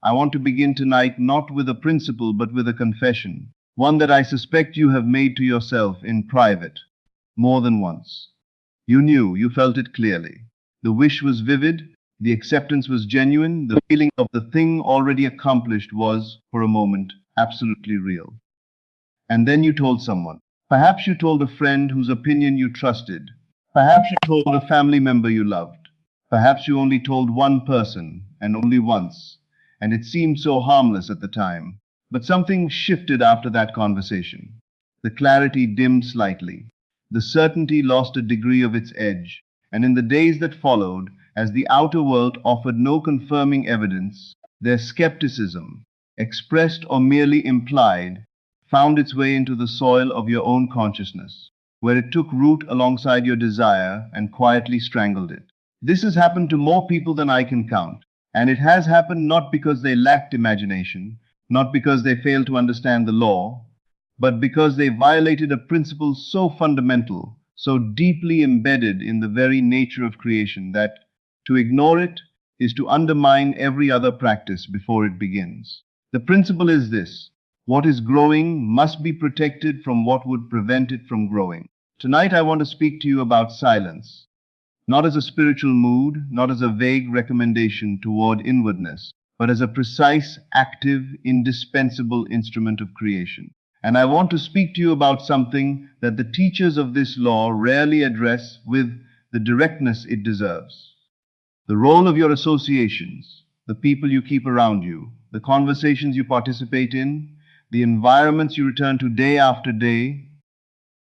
I want to begin tonight not with a principle but with a confession, one that I suspect you have made to yourself in private more than once. You knew, you felt it clearly. The wish was vivid, the acceptance was genuine, the feeling of the thing already accomplished was, for a moment, absolutely real. And then you told someone. Perhaps you told a friend whose opinion you trusted. Perhaps you told a family member you loved. Perhaps you only told one person, and only once, and it seemed so harmless at the time. But something shifted after that conversation. The clarity dimmed slightly. The certainty lost a degree of its edge, and in the days that followed, as the outer world offered no confirming evidence, their skepticism, expressed or merely implied, found its way into the soil of your own consciousness, where it took root alongside your desire and quietly strangled it. This has happened to more people than I can count, and it has happened not because they lacked imagination, not because they failed to understand the law, but because they violated a principle so fundamental, so deeply embedded in the very nature of creation that to ignore it is to undermine every other practice before it begins. The principle is this: what is growing must be protected from what would prevent it from growing. Tonight I want to speak to you about silence, not as a spiritual mood, not as a vague recommendation toward inwardness, but as a precise, active, indispensable instrument of creation. And I want to speak to you about something that the teachers of this law rarely address with the directness it deserves. The role of your associations, the people you keep around you, the conversations you participate in, the environments you return to day after day,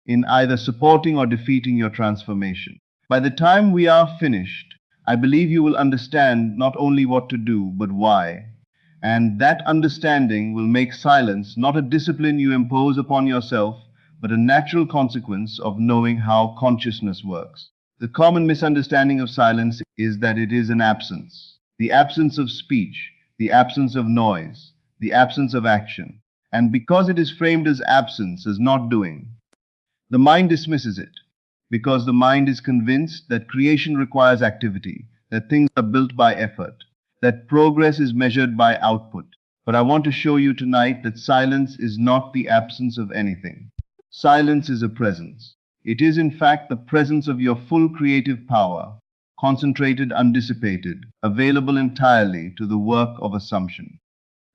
in either supporting or defeating your transformation. By the time we are finished, I believe you will understand not only what to do, but why. And that understanding will make silence not a discipline you impose upon yourself, but a natural consequence of knowing how consciousness works. The common misunderstanding of silence is that it is an absence, the absence of speech, the absence of noise, the absence of action. And because it is framed as absence, as not doing, the mind dismisses it, because the mind is convinced that creation requires activity, that things are built by effort, that progress is measured by output. But I want to show you tonight that silence is not the absence of anything. Silence is a presence. It is in fact the presence of your full creative power, concentrated, undissipated, available entirely to the work of assumption.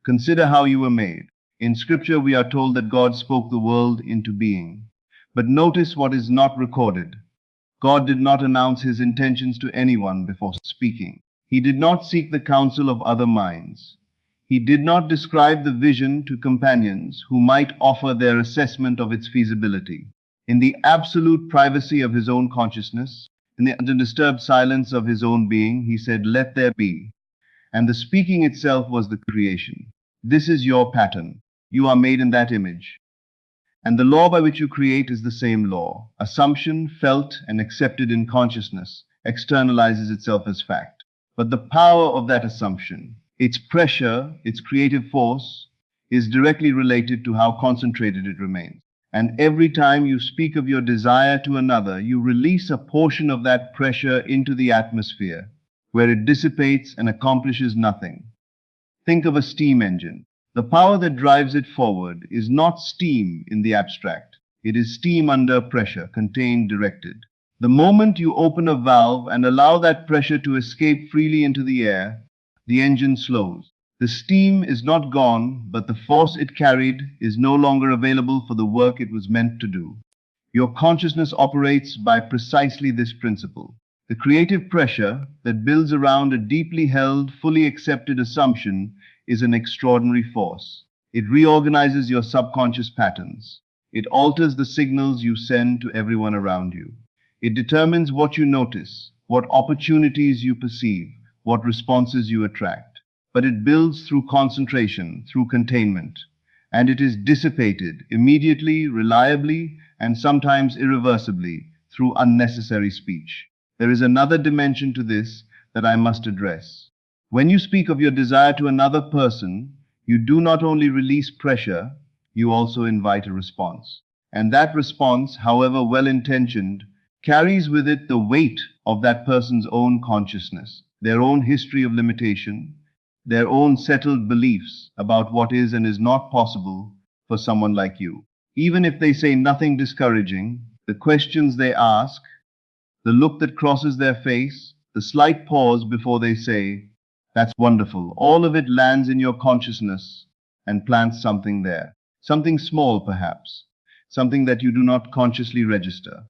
Consider how you were made. In Scripture we are told that God spoke the world into being. But notice what is not recorded. God did not announce his intentions to anyone before speaking. He did not seek the counsel of other minds. He did not describe the vision to companions who might offer their assessment of its feasibility. In the absolute privacy of his own consciousness, in the undisturbed silence of his own being, he said, "Let there be." And the speaking itself was the creation. This is your pattern. You are made in that image. And the law by which you create is the same law. Assumption, felt and accepted in consciousness, externalizes itself as fact. But the power of that assumption, its pressure, its creative force, is directly related to how concentrated it remains. And every time you speak of your desire to another, you release a portion of that pressure into the atmosphere, where it dissipates and accomplishes nothing. Think of a steam engine. The power that drives it forward is not steam in the abstract. It is steam under pressure, contained, directed. The moment you open a valve and allow that pressure to escape freely into the air, the engine slows. The steam is not gone, but the force it carried is no longer available for the work it was meant to do. Your consciousness operates by precisely this principle. The creative pressure that builds around a deeply held, fully accepted assumption is an extraordinary force. It reorganizes your subconscious patterns. It alters the signals you send to everyone around you. It determines what you notice, what opportunities you perceive, what responses you attract. But it builds through concentration, through containment. And it is dissipated immediately, reliably, and sometimes irreversibly through unnecessary speech. There is another dimension to this that I must address. When you speak of your desire to another person, you do not only release pressure, you also invite a response. And that response, however well-intentioned, carries with it the weight of that person's own consciousness, their own history of limitation, their own settled beliefs about what is and is not possible for someone like you. Even if they say nothing discouraging, the questions they ask, the look that crosses their face, the slight pause before they say, "That's wonderful," all of it lands in your consciousness and plants something there. Something small, perhaps, something that you do not consciously register.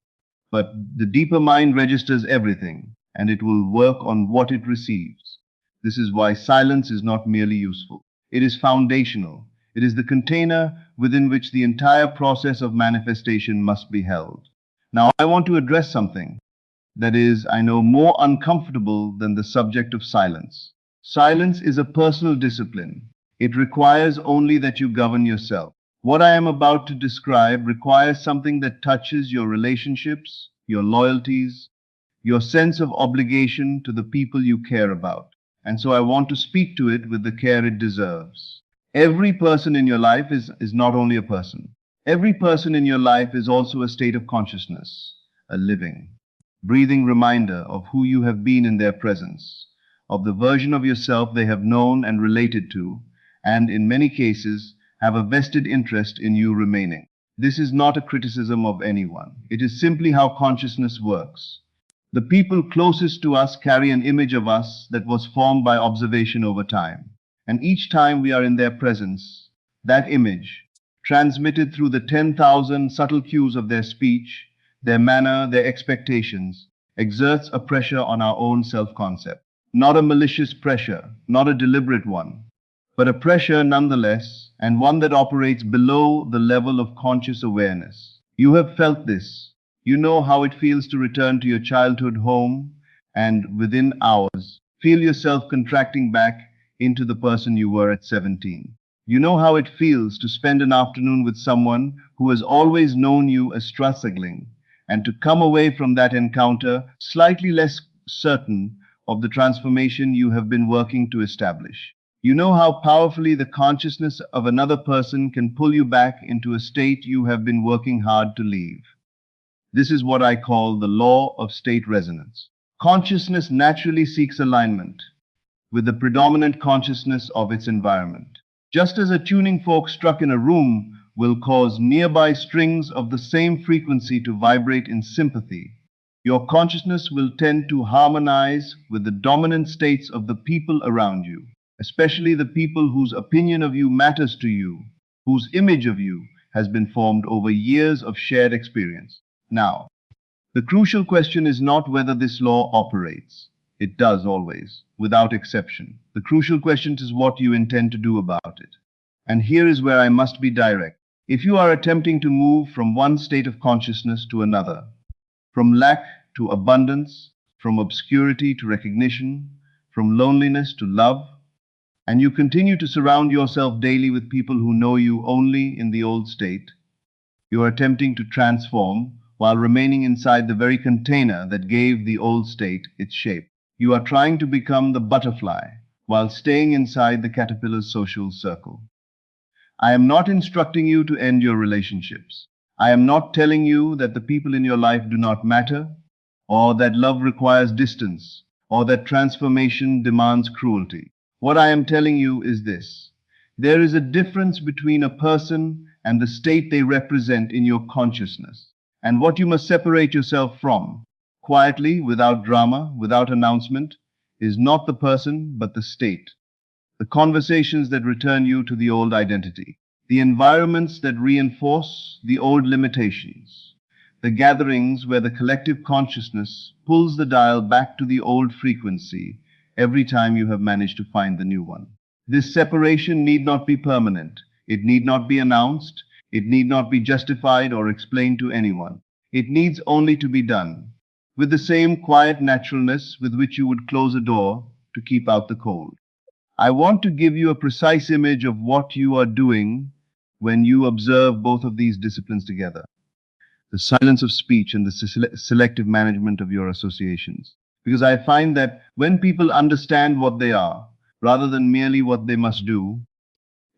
But the deeper mind registers everything, and it will work on what it receives. This is why silence is not merely useful. It is foundational. It is the container within which the entire process of manifestation must be held. Now, I want to address something that is, I know, more uncomfortable than the subject of silence. Silence is a personal discipline. It requires only that you govern yourself. What I am about to describe requires something that touches your relationships, your loyalties, your sense of obligation to the people you care about. And so I want to speak to it with the care it deserves. Every person in your life is not only a person. Every person in your life is also a state of consciousness, a living, breathing reminder of who you have been in their presence, of the version of yourself they have known and related to, and in many cases have a vested interest in you remaining. This is not a criticism of anyone. It is simply how consciousness works. The people closest to us carry an image of us that was formed by observation over time. And each time we are in their presence, that image, transmitted through the 10,000 subtle cues of their speech, their manner, their expectations, exerts a pressure on our own self-concept. Not a malicious pressure, not a deliberate one, but a pressure nonetheless, and one that operates below the level of conscious awareness. You have felt this. You know how it feels to return to your childhood home and within hours feel yourself contracting back into the person you were at 17. You know how it feels to spend an afternoon with someone who has always known you as struggling and to come away from that encounter slightly less certain of the transformation you have been working to establish. You know how powerfully the consciousness of another person can pull you back into a state you have been working hard to leave. This is what I call the law of state resonance. Consciousness naturally seeks alignment with the predominant consciousness of its environment. Just as a tuning fork struck in a room will cause nearby strings of the same frequency to vibrate in sympathy, your consciousness will tend to harmonize with the dominant states of the people around you, especially the people whose opinion of you matters to you, whose image of you has been formed over years of shared experience. Now, the crucial question is not whether this law operates. It does always, without exception. The crucial question is what you intend to do about it. And here is where I must be direct. If you are attempting to move from one state of consciousness to another, from lack to abundance, from obscurity to recognition, from loneliness to love, and you continue to surround yourself daily with people who know you only in the old state, you are attempting to transform while remaining inside the very container that gave the old state its shape. You are trying to become the butterfly while staying inside the caterpillar's social circle. I am not instructing you to end your relationships. I am not telling you that the people in your life do not matter, or that love requires distance, or that transformation demands cruelty. What I am telling you is this. There is a difference between a person and the state they represent in your consciousness, and what you must separate yourself from, quietly, without drama, without announcement, is not the person, but the state. The conversations that return you to the old identity, the environments that reinforce the old limitations, the gatherings where the collective consciousness pulls the dial back to the old frequency every time you have managed to find the new one. This separation need not be permanent. It need not be announced. It need not be justified or explained to anyone. It needs only to be done with the same quiet naturalness with which you would close a door to keep out the cold. I want to give you a precise image of what you are doing when you observe both of these disciplines together. The silence of speech and the selective management of your associations. Because I find that when people understand what they are, rather than merely what they must do,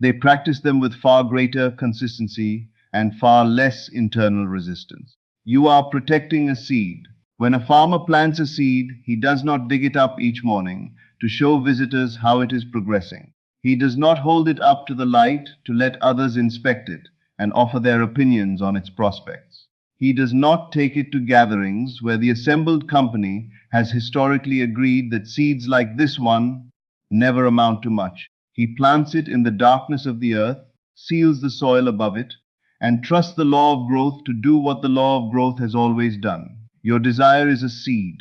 they practice them with far greater consistency and far less internal resistance. You are protecting a seed. When a farmer plants a seed, he does not dig it up each morning to show visitors how it is progressing. He does not hold it up to the light to let others inspect it and offer their opinions on its prospects. He does not take it to gatherings where the assembled company has historically agreed that seeds like this one never amount to much. He plants it in the darkness of the earth, seals the soil above it, and trusts the law of growth to do what the law of growth has always done. Your desire is a seed.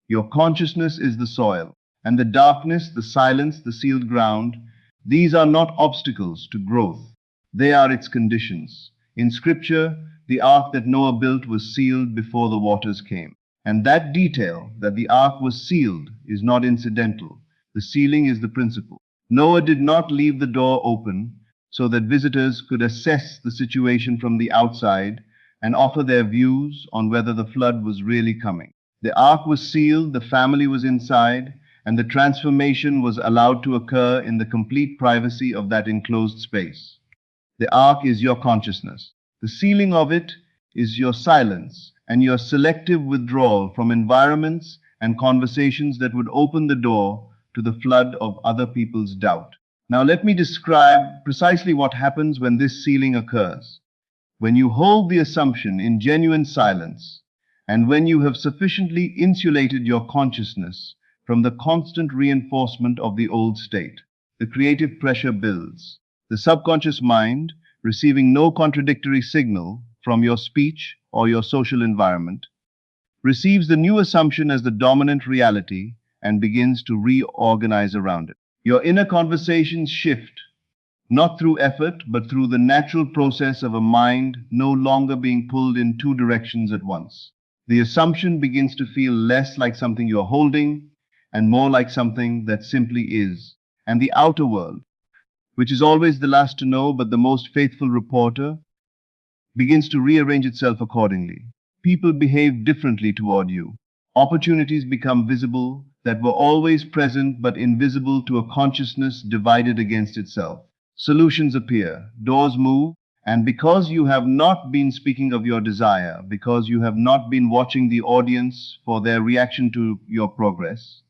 Your consciousness is the soil. And the darkness, the silence, the sealed ground, these are not obstacles to growth. They are its conditions. In Scripture, the ark that Noah built was sealed before the waters came. And that detail, that the ark was sealed, is not incidental. The sealing is the principle. Noah did not leave the door open so that visitors could assess the situation from the outside and offer their views on whether the flood was really coming. The ark was sealed, the family was inside, and the transformation was allowed to occur in the complete privacy of that enclosed space. The ark is your consciousness. The sealing of it is your silence and your selective withdrawal from environments and conversations that would open the door to the flood of other people's doubt. Now, let me describe precisely what happens when this sealing occurs. When you hold the assumption in genuine silence, and when you have sufficiently insulated your consciousness from the constant reinforcement of the old state, the creative pressure builds. The subconscious mind, receiving no contradictory signal from your speech or your social environment, receives the new assumption as the dominant reality and begins to reorganize around it. Your inner conversations shift, not through effort, but through the natural process of a mind no longer being pulled in two directions at once. The assumption begins to feel less like something you're holding and more like something that simply is. And the outer world, which is always the last to know but the most faithful reporter, begins to rearrange itself accordingly. People behave differently toward you. Opportunities become visible that were always present but invisible to a consciousness divided against itself. Solutions appear, doors move, and because you have not been speaking of your desire, because you have not been watching the audience for their reaction to your progress,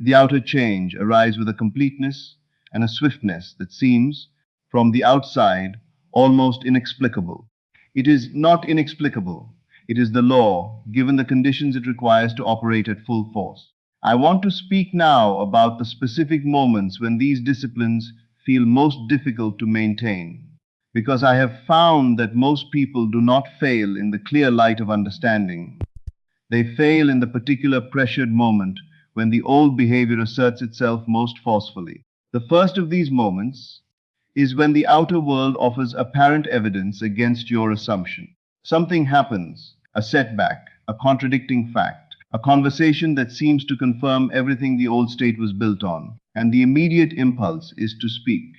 the outer change arrives with a completeness and a swiftness that seems, from the outside, almost inexplicable. It is not inexplicable. It is the law, given the conditions it requires to operate at full force. I want to speak now about the specific moments when these disciplines feel most difficult to maintain, because I have found that most people do not fail in the clear light of understanding. They fail in the particular pressured moment when the old behavior asserts itself most forcefully. The first of these moments is when the outer world offers apparent evidence against your assumption. Something happens, a setback, a contradicting fact, a conversation that seems to confirm everything the old state was built on, and the immediate impulse is to speak,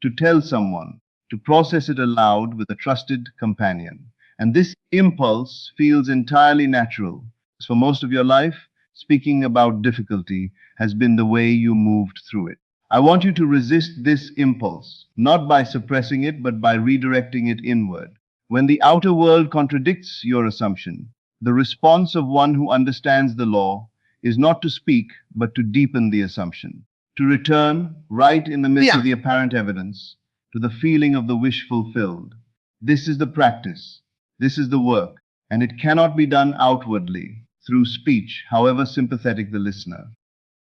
to tell someone, to process it aloud with a trusted companion. And this impulse feels entirely natural. For most of your life, speaking about difficulty has been the way you moved through it. I want you to resist this impulse, not by suppressing it, but by redirecting it inward. When the outer world contradicts your assumption, the response of one who understands the law is not to speak, but to deepen the assumption, to return, right in the midst of the apparent evidence, to the feeling of the wish fulfilled. This is the practice, this is the work, and it cannot be done outwardly, through speech, however sympathetic the listener.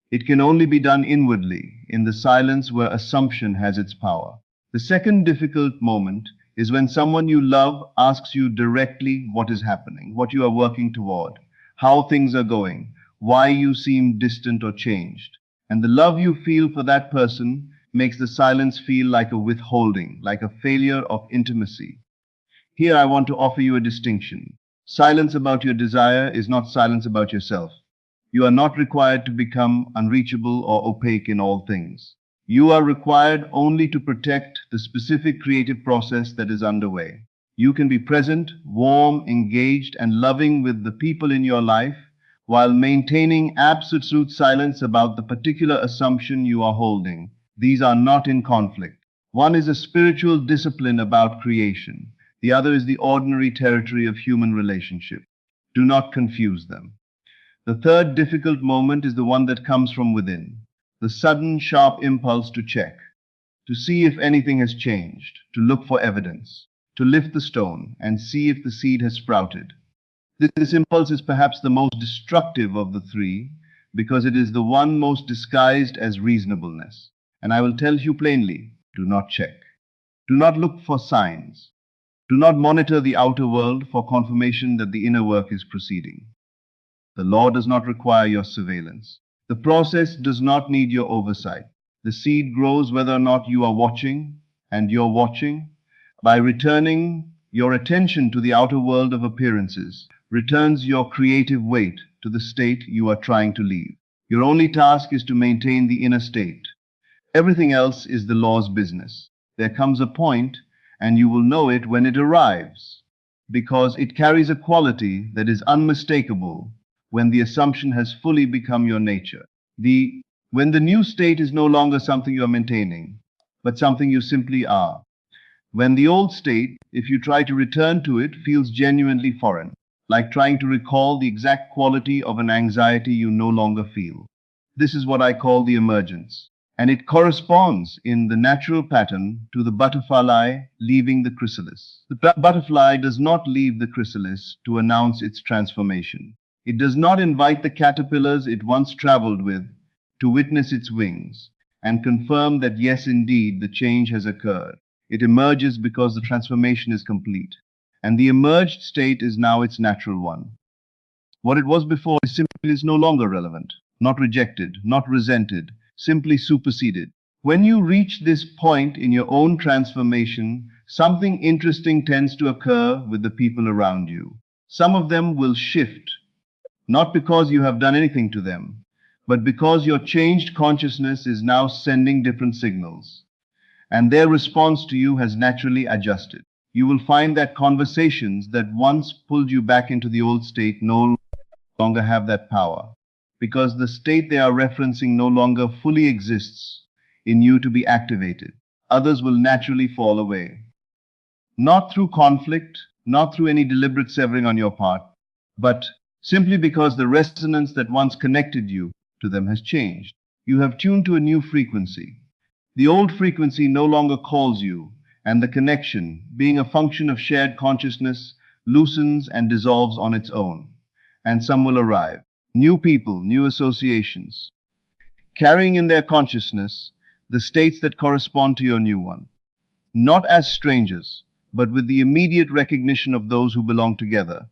It can only be done inwardly, in the silence where assumption has its power. The second difficult moment is when someone you love asks you directly what is happening, what you are working toward, how things are going, why you seem distant or changed. And the love you feel for that person makes the silence feel like a withholding, like a failure of intimacy. Here I want to offer you a distinction. Silence about your desire is not silence about yourself. You are not required to become unreachable or opaque in all things. You are required only to protect the specific creative process that is underway. You can be present, warm, engaged, and loving with the people in your life while maintaining absolute silence about the particular assumption you are holding. These are not in conflict. One is a spiritual discipline about creation. The other is the ordinary territory of human relationship. Do not confuse them. The third difficult moment is the one that comes from within. The sudden, sharp impulse to check, to see if anything has changed, to look for evidence, to lift the stone and see if the seed has sprouted. This impulse is perhaps the most destructive of the three, because it is the one most disguised as reasonableness. And I will tell you plainly, do not check. Do not look for signs. Do not monitor the outer world for confirmation that the inner work is proceeding. The law does not require your surveillance. The process does not need your oversight. The seed grows whether or not you are watching, and you're watching. By returning your attention to the outer world of appearances, returns your creative weight to the state you are trying to leave. Your only task is to maintain the inner state. Everything else is the law's business. There comes a point, and you will know it when it arrives, because it carries a quality that is unmistakable when the assumption has fully become your nature. When the new state is no longer something you are maintaining, but something you simply are. When the old state, if you try to return to it, feels genuinely foreign, like trying to recall the exact quality of an anxiety you no longer feel. This is what I call the emergence, and it corresponds in the natural pattern to the butterfly leaving the chrysalis. The butterfly does not leave the chrysalis to announce its transformation. It does not invite the caterpillars it once traveled with to witness its wings and confirm that yes, indeed, the change has occurred. It emerges because the transformation is complete, and the emerged state is now its natural one. What it was before simply is no longer relevant, not rejected, not resented, simply superseded. When you reach this point in your own transformation, something interesting tends to occur with the people around you. Some of them will shift, not because you have done anything to them, but because your changed consciousness is now sending different signals, and their response to you has naturally adjusted. You will find that conversations that once pulled you back into the old state no longer have that power, because the state they are referencing no longer fully exists in you to be activated. Others will naturally fall away. Not through conflict, not through any deliberate severing on your part, but simply because the resonance that once connected you to them has changed. You have tuned to a new frequency. The old frequency no longer calls you, and the connection, being a function of shared consciousness, loosens and dissolves on its own. And some will arrive. New people, new associations, carrying in their consciousness the states that correspond to your new one. Not as strangers, but with the immediate recognition of those who belong together,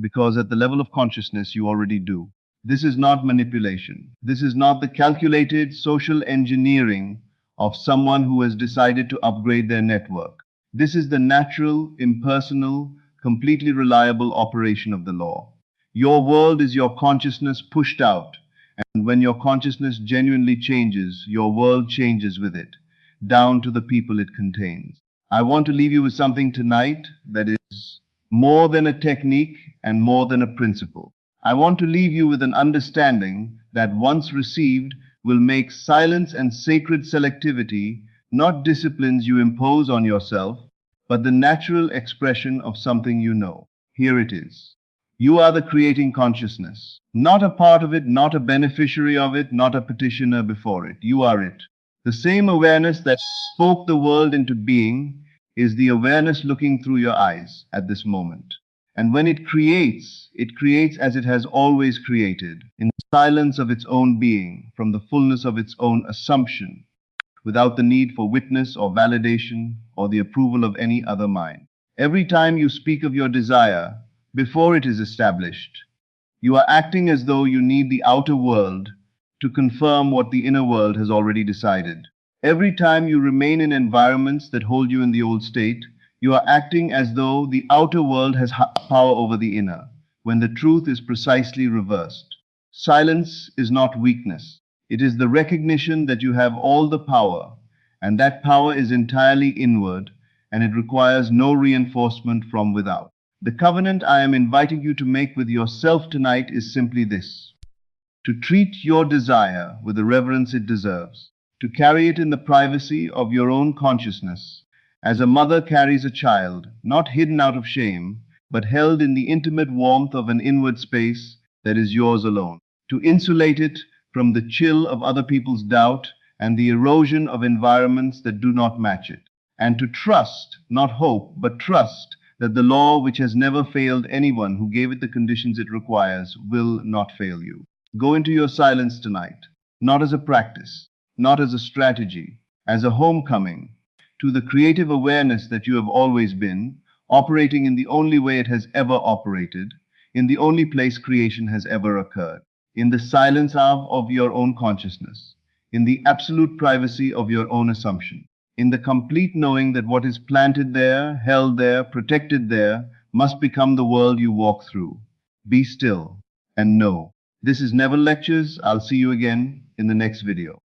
because at the level of consciousness you already do. This is not manipulation. This is not the calculated social engineering of someone who has decided to upgrade their network. This is the natural, impersonal, completely reliable operation of the law. Your world is your consciousness pushed out, and when your consciousness genuinely changes, your world changes with it, down to the people it contains. I want to leave you with something tonight that is more than a technique and more than a principle. I want to leave you with an understanding that once received will make silence and sacred selectivity not disciplines you impose on yourself, but the natural expression of something you know. Here it is. You are the creating consciousness, not a part of it, not a beneficiary of it, not a petitioner before it. You are it. The same awareness that spoke the world into being is the awareness looking through your eyes at this moment. And when it creates as it has always created, in the silence of its own being, from the fullness of its own assumption, without the need for witness or validation or the approval of any other mind. Every time you speak of your desire, before it is established, you are acting as though you need the outer world to confirm what the inner world has already decided. Every time you remain in environments that hold you in the old state, you are acting as though the outer world has power over the inner, when the truth is precisely reversed. Silence is not weakness. It is the recognition that you have all the power, and that power is entirely inward, and it requires no reinforcement from without. The covenant I am inviting you to make with yourself tonight is simply this: to treat your desire with the reverence it deserves, to carry it in the privacy of your own consciousness, as a mother carries a child, not hidden out of shame, but held in the intimate warmth of an inward space that is yours alone. To insulate it, from the chill of other people's doubt and the erosion of environments that do not match it. And to trust, not hope, but trust that the law which has never failed anyone who gave it the conditions it requires will not fail you. Go into your silence tonight, not as a practice, not as a strategy, as a homecoming to the creative awareness that you have always been, operating in the only way it has ever operated, in the only place creation has ever occurred, in the silence of your own consciousness, in the absolute privacy of your own assumption, in the complete knowing that what is planted there, held there, protected there, must become the world you walk through. Be still and know. This is Neville Lectures. I'll see you again in the next video.